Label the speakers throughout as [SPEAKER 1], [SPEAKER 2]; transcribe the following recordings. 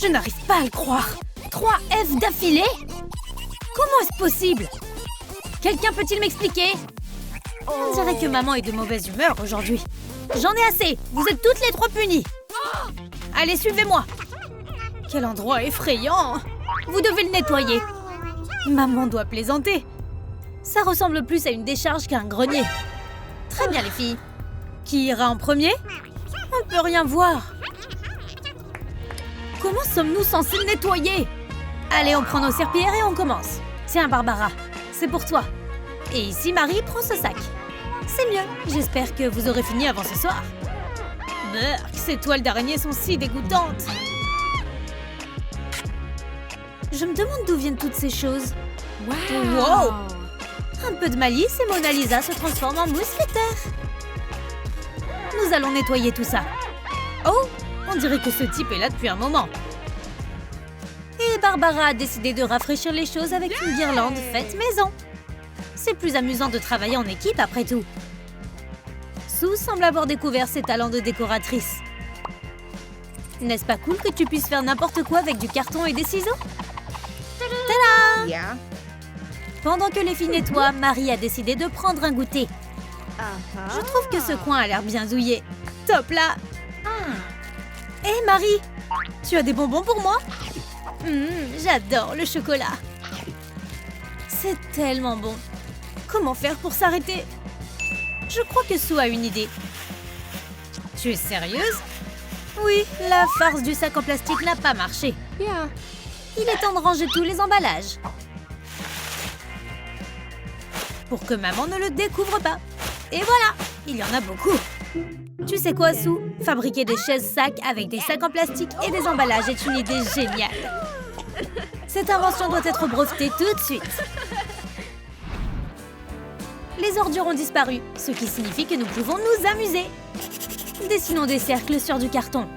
[SPEAKER 1] Je n'arrive pas à le croire. 3 F d'affilée? Comment est-ce possible? Quelqu'un peut-il m'expliquer? On dirait que maman est de mauvaise humeur aujourd'hui. J'en ai assez. Vous êtes toutes les 3 punies. Allez, suivez-moi. Quel endroit effrayant. Vous devez le nettoyer. Maman doit plaisanter. Ça ressemble plus à une décharge qu'à un grenier. Très bien, les filles. Qui ira en premier? On ne peut rien voir. Comment sommes-nous censés le nettoyer? Allez, on prend nos serpillères et on commence. Tiens, Barbara, c'est pour toi. Et ici, Marie, prends ce sac. C'est mieux. J'espère que vous aurez fini avant ce soir. Berk, ces toiles d'araignée sont si dégoûtantes. Je me demande d'où viennent toutes ces choses. Wow! Un peu de malice et Mona Lisa se transforme en mousquetaire. Nous allons nettoyer tout ça. Oh, on dirait que ce type est là depuis un moment. Et Barbara a décidé de rafraîchir les choses avec une guirlande faite maison. C'est plus amusant de travailler en équipe après tout. Sue semble avoir découvert ses talents de décoratrice. N'est-ce pas cool que tu puisses faire n'importe quoi avec du carton et des ciseaux? Tada!
[SPEAKER 2] Yeah.
[SPEAKER 1] Pendant que les filles nettoient, Marie a décidé de prendre un goûter. Je trouve que ce coin a l'air bien douillet. Top là! Hé Marie, tu as des bonbons pour moi? J'adore le chocolat. C'est tellement bon. Comment faire pour s'arrêter? Je crois que Sue a une idée. Tu es sérieuse? Oui, la farce du sac en plastique n'a pas marché.
[SPEAKER 2] Yeah.
[SPEAKER 1] Il est temps de ranger tous les emballages. Pour que maman ne le découvre pas. Et voilà, il y en a beaucoup. Tu sais quoi, Sue? Fabriquer des chaises-sacs avec des sacs en plastique et des emballages est une idée géniale. Cette invention doit être brevetée tout de suite. Les ordures ont disparu, ce qui signifie que nous pouvons nous amuser. Dessinons des cercles sur du carton.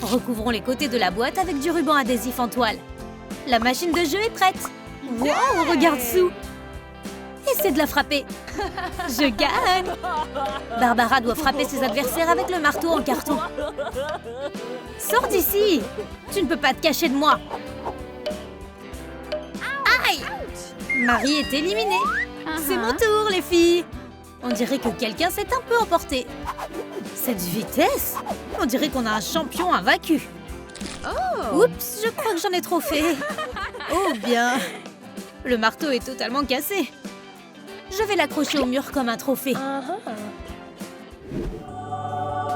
[SPEAKER 1] Recouvrons les côtés de la boîte avec du ruban adhésif en toile. La machine de jeu est prête. Wow, regarde Sue. Essaie de la frapper. Je gagne. Barbara doit frapper ses adversaires avec le marteau en carton. Sors d'ici. Tu ne peux pas te cacher de moi. Aïe! Marie est éliminée. C'est mon tour, les filles. On dirait que quelqu'un s'est un peu emporté. Cette vitesse! On dirait qu'on a un champion invaincu. Oups, je crois que j'en ai trop fait. Oh bien. Le marteau est totalement cassé. Je vais l'accrocher au mur comme un trophée.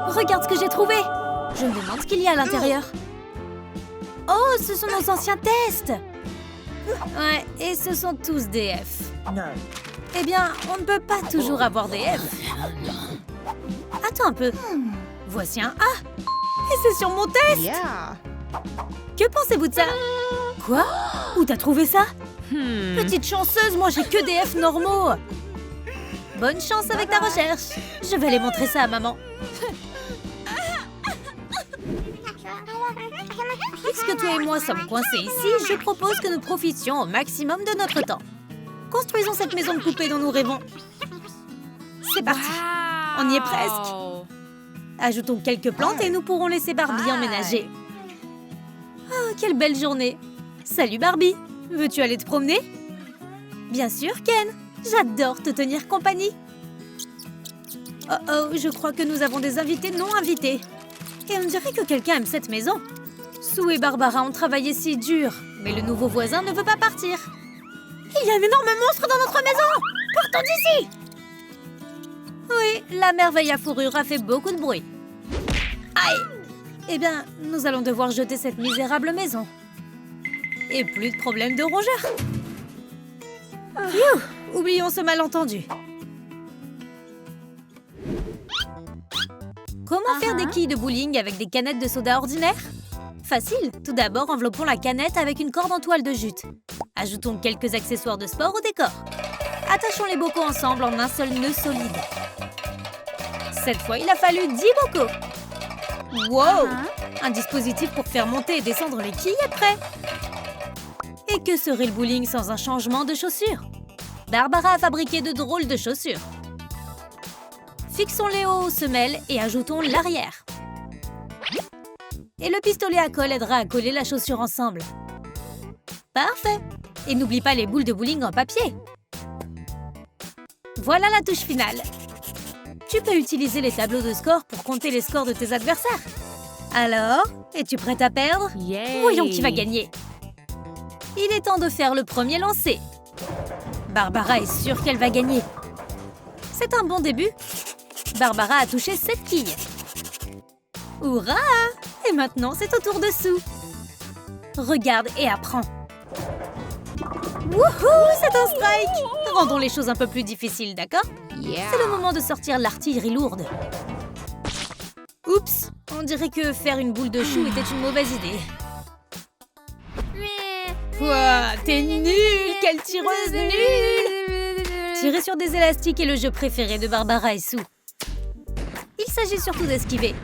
[SPEAKER 1] Regarde ce que j'ai trouvé. Je me demande ce qu'il y a à l'intérieur. Oh, ce sont nos anciens tests. Ouais, et ce sont tous des F. Eh bien, on ne peut pas toujours avoir des F. Attends un peu. Voici un A. Et c'est sur mon test.
[SPEAKER 2] Yeah.
[SPEAKER 1] Que pensez-vous de ça? Quoi? Où t'as trouvé ça? Petite chanceuse, moi j'ai que des F normaux. Bonne chance avec ta recherche. Je vais aller montrer ça à maman. Puisque toi et moi sommes coincés ici, je propose que nous profitions au maximum de notre temps. Construisons cette maison de poupée dont nous rêvons. C'est parti. On y est presque. Ajoutons quelques plantes et nous pourrons laisser Barbie emménager. Oh, quelle belle journée. Salut Barbie. Veux-tu aller te promener? Bien sûr, Ken. J'adore te tenir compagnie. Oh, je crois que nous avons des invités non invités. Et on dirait que quelqu'un aime cette maison. Sue et Barbara ont travaillé si dur, mais le nouveau voisin ne veut pas partir. Il y a un énorme monstre dans notre maison! Partons d'ici! Oui, la merveille à fourrure a fait beaucoup de bruit. Aïe! Eh bien, nous allons devoir jeter cette misérable maison. Et plus de problème de rongeurs. Phew, oublions ce malentendu. Comment faire des quilles de bowling avec des canettes de soda ordinaires? Facile, tout d'abord enveloppons la canette avec une corde en toile de jute. Ajoutons quelques accessoires de sport au décor. Attachons les bocaux ensemble en un seul nœud solide. Cette fois, il a fallu 10 bocaux. Wow! Un dispositif pour faire monter et descendre les quilles est prêt. Et que serait le bowling sans un changement de chaussures? Barbara a fabriqué de drôles de chaussures. Fixons-les aux semelles et ajoutons l'arrière. Et le pistolet à colle aidera à coller la chaussure ensemble. Parfait. Et n'oublie pas les boules de bowling en papier. Voilà la touche finale. Tu peux utiliser les tableaux de score pour compter les scores de tes adversaires. Alors, es-tu prête à perdre?
[SPEAKER 2] Yay.
[SPEAKER 1] Voyons qui va gagner. Il est temps de faire le premier lancer. Barbara est sûre qu'elle va gagner. C'est un bon début. Barbara a touché 7 quilles. Hurrah! Et maintenant, c'est au tour de Sue. Regarde et apprends. Wouhou! C'est un strike! Rendons les choses un peu plus difficiles, d'accord? C'est le moment de sortir l'artillerie lourde. Oups! On dirait que faire une boule de chou était une mauvaise idée. Quoi? T'es nulle! Quelle tireuse nulle! Tirer sur des élastiques est le jeu préféré de Barbara et Sue. Il s'agit surtout d'esquiver.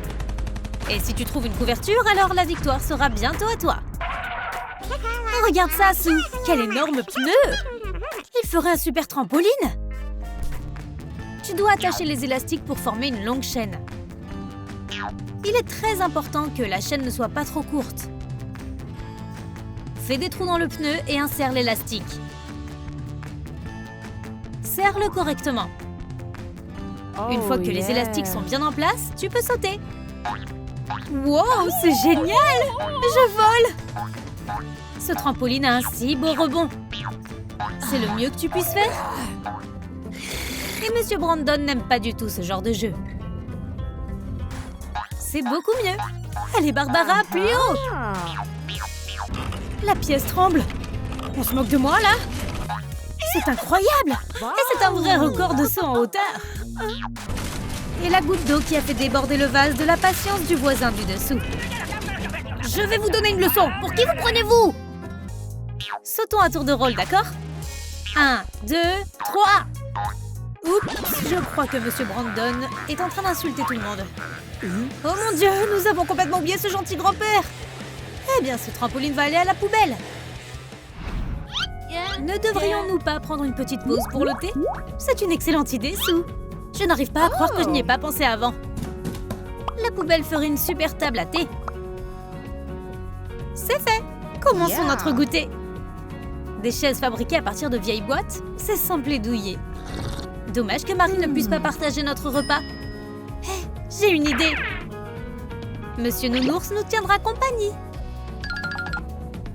[SPEAKER 1] Et si tu trouves une couverture, alors la victoire sera bientôt à toi. Oh, regarde ça, Sue! Quel énorme pneu! Il ferait un super trampoline! Tu dois attacher les élastiques pour former une longue chaîne. Il est très important que la chaîne ne soit pas trop courte. Fais des trous dans le pneu et insère l'élastique. Serre-le correctement. Une fois que les élastiques sont bien en place, tu peux sauter. Wow, c'est génial! Je vole! Ce trampoline a un si beau rebond. C'est le mieux que tu puisses faire. Et Monsieur Brandon n'aime pas du tout ce genre de jeu. C'est beaucoup mieux. Allez, Barbara, plus haut! La pièce tremble. On se moque de moi, là? C'est incroyable! Et c'est un vrai record de saut en hauteur. Et la goutte d'eau qui a fait déborder le vase de la patience du voisin du dessous. Je vais vous donner une leçon. Pour qui vous prenez-vous? Sautons à tour de rôle, d'accord? 1, 2, 3. Oups, je crois que Monsieur Brandon est en train d'insulter tout le monde. Oh mon Dieu, nous avons complètement oublié ce gentil grand-père. Eh bien, ce trampoline va aller à la poubelle. Ne devrions-nous pas prendre une petite pause pour le thé? C'est une excellente idée, Sue. Je n'arrive pas à croire que je n'y ai pas pensé avant. La poubelle ferait une super table à thé. C'est fait. Commençons notre goûter. Des chaises fabriquées à partir de vieilles boîtes, c'est simple et douillet. Dommage que Marie ne puisse pas partager notre repas. Hé, j'ai une idée. Monsieur Nounours nous tiendra compagnie.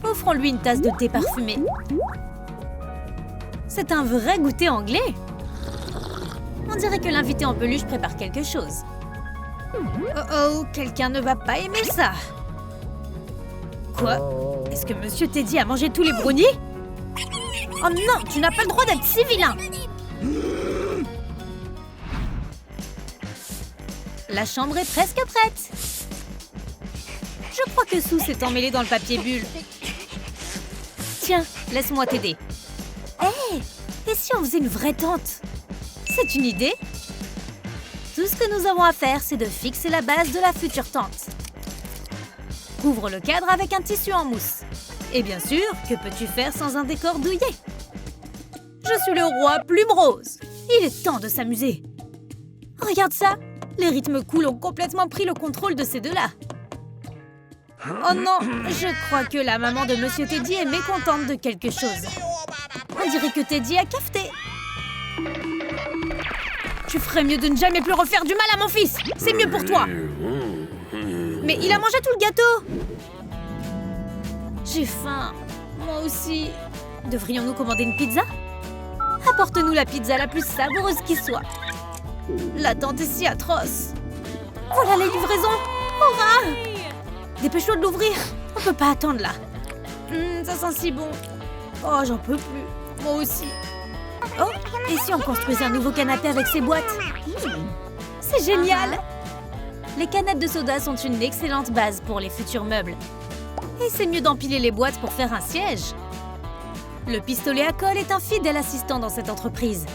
[SPEAKER 1] Offrons-lui une tasse de thé parfumé. C'est un vrai goûter anglais. On dirait que l'invité en peluche prépare quelque chose. Oh oh, quelqu'un ne va pas aimer ça. Quoi? Est-ce que Monsieur Teddy a mangé tous les brownies? Oh non, tu n'as pas le droit d'être si vilain. La chambre est presque prête. Je crois que Sue s'est emmêlée dans le papier bulle. Tiens, laisse-moi t'aider. Hé, et si on faisait une vraie tente? C'est une idée. Tout ce que nous avons à faire, c'est de fixer la base de la future tente. Couvre le cadre avec un tissu en mousse. Et bien sûr, que peux-tu faire sans un décor douillet? Je suis le roi Plume Rose. Il est temps de s'amuser. Regarde ça. Les rythmes cool ont complètement pris le contrôle de ces deux-là. Oh non, je crois que la maman de Monsieur Teddy est mécontente de quelque chose. On dirait que Teddy a cafeté. Tu ferais mieux de ne jamais plus refaire du mal à mon fils. C'est mieux pour toi. Mais il a mangé tout le gâteau. J'ai faim. Moi aussi. Devrions-nous commander une pizza? Apporte-nous la pizza la plus savoureuse qui soit. L'attente est si atroce. Voilà les livraisons. Hurrah! Dépêche-toi de l'ouvrir. On peut pas attendre là. Ça sent si bon. Oh, j'en peux plus. Moi aussi. Oh, et si on construisait un nouveau canapé avec ces boîtes? C'est génial! Les canettes de soda sont une excellente base pour les futurs meubles. Et c'est mieux d'empiler les boîtes pour faire un siège. Le pistolet à colle est un fidèle assistant dans cette entreprise.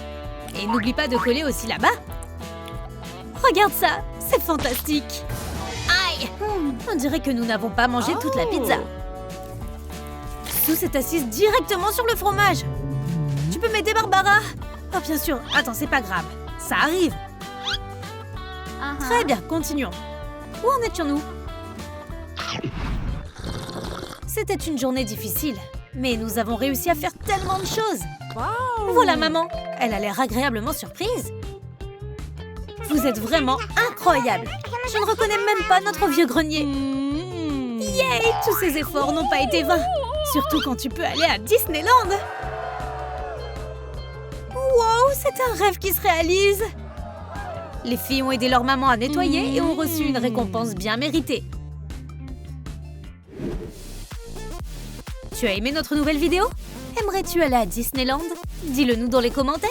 [SPEAKER 1] Et n'oublie pas de coller aussi là-bas. Regarde ça, c'est fantastique. Aïe! On dirait que nous n'avons pas mangé toute la pizza. Sue s'est assise directement sur le fromage. Tu peux m'aider, Barbara? Oh, bien sûr. Attends, c'est pas grave. Ça arrive. Très bien, continuons. Où en étions-nous? C'était une journée difficile, mais nous avons réussi à faire tellement de choses. Voilà maman, elle a l'air agréablement surprise. Vous êtes vraiment incroyable. Je ne reconnais même pas notre vieux grenier. Yay! Tous ces efforts n'ont pas été vains. Surtout quand tu peux aller à Disneyland. Wow, c'est un rêve qui se réalise. Les filles ont aidé leur maman à nettoyer et ont reçu une récompense bien méritée. Tu as aimé notre nouvelle vidéo? Aimerais-tu aller à Disneyland? Dis-le nous dans les commentaires.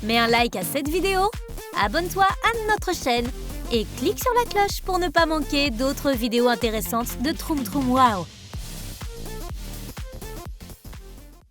[SPEAKER 1] Mets un like à cette vidéo, abonne-toi à notre chaîne et clique sur la cloche pour ne pas manquer d'autres vidéos intéressantes de Troom Troom Wow.